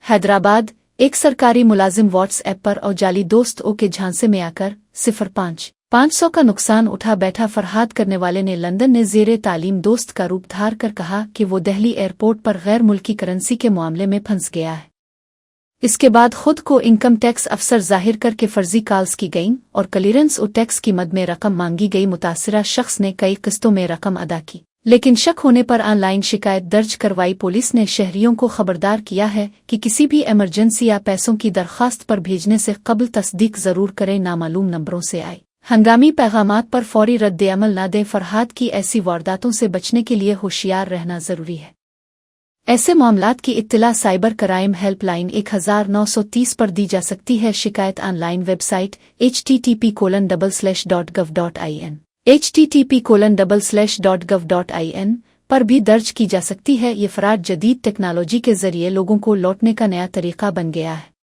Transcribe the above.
हैदराबाद एक सरकारी मुलाजिम व्हाट्सएप पर और जाली दोस्त ओ के झांसे में आकर 0500 का नुकसान उठा बैठा फरहाद करने वाले ने लंदन ने ज़ेरे तालीम दोस्त का रूप धार कर कहा कि वो दिल्ली एयरपोर्ट पर गैर मुल्की करेंसी के मामले में फंस गया है। इसके बाद खुद को इनकम टैक्स अफसर जाहिर करके फर्जी कॉल्स की गईं और क्लियरेंस और टैक्स की मद में रकम मांगी गई। मुतासिरा शख्स ने कई किस्तों में रकम अदा की, लेकिन शक होने पर ऑनलाइन शिकायत दर्ज करवाई। पुलिस ने शहरियों को खबरदार किया है कि किसी भी इमरजेंसी या पैसों की दरख्वास्त पर भेजने से कबल तस्दीक जरूर करें। नामालूम नंबरों से आए हंगामी पैगामात पर फौरी रद्द-ए-अमल न दें। फरहाद की ऐसी वारदातों से बचने के लिए होशियार रहना जरूरी है। ऐसे मामलात की इत्तला साइबर क्राइम हेल्पलाइन 1930 पर दी जा सकती है। शिकायत ऑनलाइन वेबसाइट http://gov.in http://gov.in पर भी दर्ज की जा सकती है। ये फ़राड जदीद टेक्नोलॉजी के जरिए लोगों को लौटने का नया तरीका बन गया है।